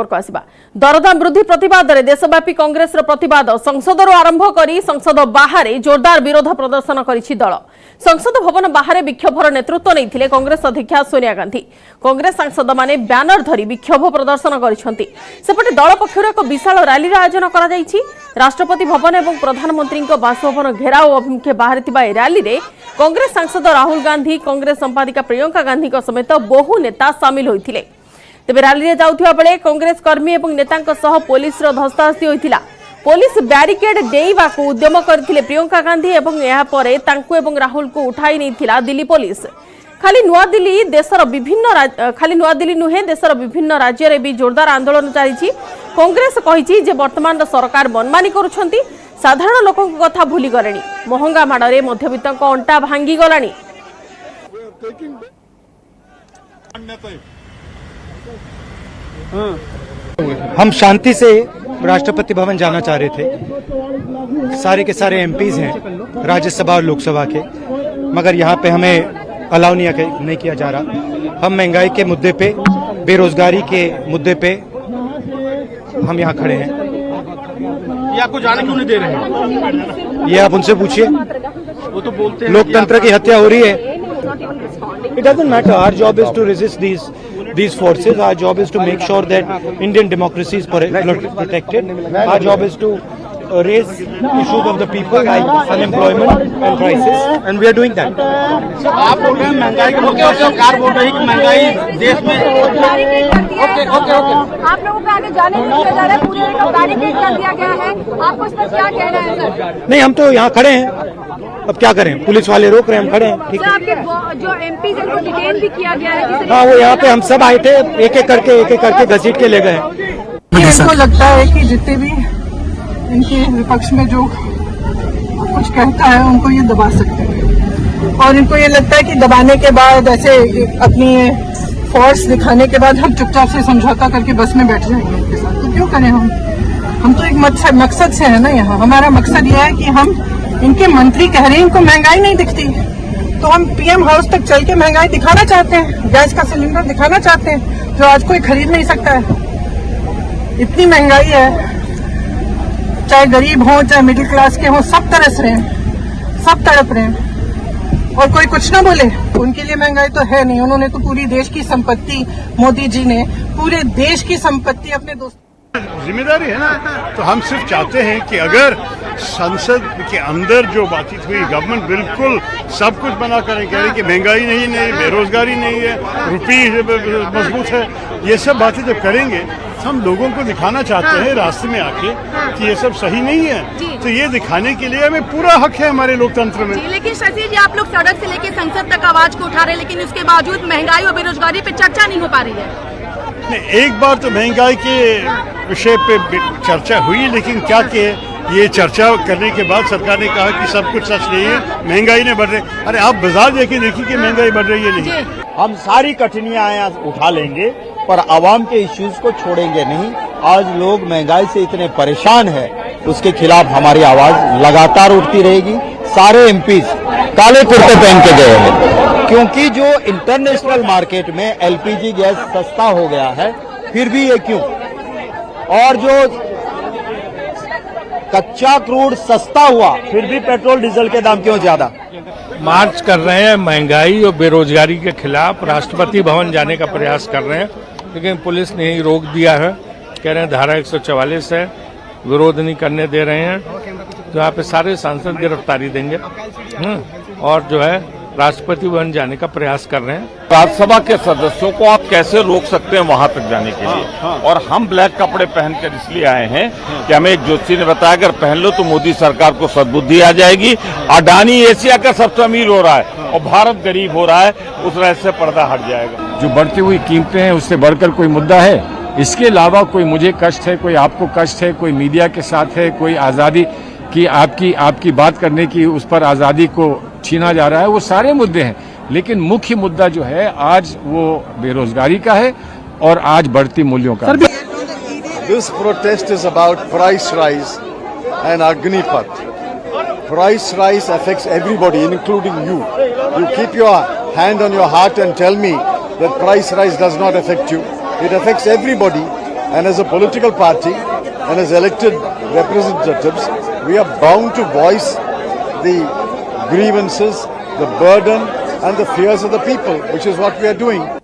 खबर को आसिबा। दरदाम वृद्धि प्रतिवाद रे देशव्यापी कांग्रेस प्रतिवाद संसद आरंभ करी संसद बाहर जोरदार विरोध प्रदर्शन करिछि दल। संसद भवन बाहर विक्षोभर नेतृत्व नहीं कांग्रेस अध्यक्षा सोनिया गांधी। कांग्रेस सांसद माने बैनर धरी विक्षोभ प्रदर्शन करिसेंति। सेपटे दल पक्षर एक विशाल रैली आयोजन करा जायछि। राष्ट्रपति भवन एवं प्रधानमंत्री बासभवन घेराव अभिमुखे बाहर रैली रे कांग्रेस सांसद राहुल गांधी, कांग्रेस संपादिका प्रियंका गांधी समेत बहु नेता सामिल होइथिले। तेबे रैली रे जाउथिबा बेले कांग्रेस कर्मी एवं नेतांक सह पुलिस रो धस्ताधस्ती होइथिला। पुलिस बैरिकेड डेइबाकू उद्यम करथिले प्रियंका गांधी एवं एहा परे तांकू एवं राहुल को उठाई नैथिला दिल्ली पुलिस। खाली नुआदिल्ली नुहे देशर विभिन्न राज्य रे भी जोरदार आंदोलन जारी। कांग्रेस कहिछि जे वर्तमान सरकार मनमानी करुछंती, साधारण लोकक कथा भूली गलेनी। महंगा माडरे मध्यवित्तक अंटा भांगी गलानी। हम शांति से राष्ट्रपति भवन जाना चाह रहे थे। सारे के सारे एमपीज हैं राज्यसभा और लोकसभा के, मगर यहाँ पे हमें अलाउ नहीं किया जा रहा। हम महंगाई के मुद्दे पे, बेरोजगारी के मुद्दे पे हम यहाँ खड़े हैं। ये आपको जाने क्यों नहीं दे रहे हैं? ये आप उनसे पूछिए। वो तो बोलते हैं लोकतंत्र की हत्या हो रही है। It doesn't matter, our job is to resist these forces. Our job is to make sure that Indian democracy is protected. Our job is to raise issues of the people like unemployment and crisis, and we are doing that. आप बोल रहे हैं महंगाई के मुद्दे पे, सरकार बोल रही है कि महंगाई देश में ओके आप लोगों को आगे जाने नहीं दिया जा रहा है, पूरे को बैरिकेड कर दिया गया है। आपको इस पर क्या कहना है सर? नहीं, हम तो यहाँ खड़े हैं, अब क्या करें? पुलिस वाले रोक रहे हैं, हम खड़े हैं। ठीक है। आपके जो एमपी जिनको डिटेन भी किया गया है, हाँ, वो यहाँ पे हम सब आए थे, एक एक करके घसीट के ले गए। इनको लगता है कि जितने भी इनके विपक्ष में जो कुछ कहता है उनको ये दबा सकते हैं, और इनको ये लगता है कि दबाने के बाद, ऐसे अपनी फोर्स दिखाने के बाद हम चुपचाप से समझौता करके बस में बैठ जाएंगे इनके साथ। तो क्यों करें? हम तो एक मकसद से है ना यहाँ। हमारा मकसद यह है कि हम, इनके मंत्री कह रहे हैं इनको महंगाई नहीं दिखती, तो हम पीएम हाउस तक चल के महंगाई दिखाना चाहते हैं, गैस का सिलेंडर दिखाना चाहते हैं जो आज कोई खरीद नहीं सकता है। इतनी महंगाई है, चाहे गरीब हो चाहे मिडिल क्लास के हो, सब तरस रहे हैं, सब तड़प रहे हैं, और कोई कुछ ना बोले। उनके लिए महंगाई तो है नहीं। उन्होंने तो पूरी देश की संपत्ति, मोदी जी ने पूरे देश की संपत्ति अपने दोस्त, जिम्मेदारी है ना। तो हम सिर्फ चाहते हैं कि अगर संसद के अंदर जो बातचीत हुई, गवर्नमेंट बिल्कुल सब कुछ बना करें, कह रही कि महंगाई नहीं है, बेरोजगारी नहीं है, रुपये मजबूत है, ये सब बातें जब करेंगे हम लोगों को दिखाना चाहते हैं रास्ते में आके कि ये सब सही नहीं है। तो ये दिखाने के लिए हमें पूरा हक है हमारे लोकतंत्र में। लेकिन शशि जी, आप लोग सड़क से लेकर संसद तक आवाज को उठा रहे हैं, लेकिन उसके बावजूद महंगाई और बेरोजगारी पे चर्चा नहीं हो पा रही है। नहीं, एक बार तो महंगाई के विषय पे चर्चा हुई, लेकिन क्या किए, ये चर्चा करने के बाद सरकार ने कहा कि सब कुछ सच नहीं है, महंगाई नहीं बढ़ रही। अरे आप बाजार देखिए कि महंगाई बढ़ रही है नहीं। हम सारी कठिनाइयां उठा लेंगे पर आवाम के इश्यूज को छोड़ेंगे नहीं। आज लोग महंगाई से इतने परेशान हैं, उसके खिलाफ हमारी आवाज लगातार उठती रहेगी। सारे एमपीज काले कुर्ते पहन के गए हैं, क्योंकि जो इंटरनेशनल मार्केट में एलपीजी गैस सस्ता हो गया है, फिर भी ये क्यों? और जो कच्चा क्रूड सस्ता हुआ, फिर भी पेट्रोल डीजल के दाम क्यों ज्यादा? मार्च कर रहे हैं, महंगाई और बेरोजगारी के खिलाफ राष्ट्रपति भवन जाने का प्रयास कर रहे हैं, लेकिन पुलिस ने ही रोक दिया है। कह रहे हैं धारा 144 है, विरोध नहीं करने दे रहे हैं। तो यहाँ पे सारे सांसद गिरफ्तारी देंगे और जो है राष्ट्रपति भवन जाने का प्रयास कर रहे हैं। राज्यसभा के सदस्यों को आप कैसे रोक सकते हैं वहां तक जाने के लिए? और हम ब्लैक कपड़े पहनकर इसलिए आए हैं कि हमें एक ज्योति ने बताया अगर पहन लो तो मोदी सरकार को सद्बुद्धि आ जाएगी। अडानी एशिया का सबसे अमीर हो रहा है और भारत गरीब हो रहा है, उस रहस्य से पर्दा हट जाएगा। जो बढ़ती हुई कीमतें हैं उससे बढ़कर कोई मुद्दा है? इसके अलावा कोई मुझे कष्ट है, कोई आपको कष्ट है, कोई मीडिया के साथ है, कोई आजादी की आपकी बात करने की उस पर आजादी को छीना जा रहा है, वो सारे मुद्दे हैं। लेकिन मुख्य मुद्दा जो है आज वो बेरोजगारी का है और आज बढ़ती मूल्यों का। This protest is about price rise and Agnipath. Price rise affects everybody, including you. You keep your hand on your heart and tell me that price rise does not affect you. It affects everybody, And as a political party and as elected representatives, we are bound to voice the grievances, the burden and the fears of the people, which is what we are doing.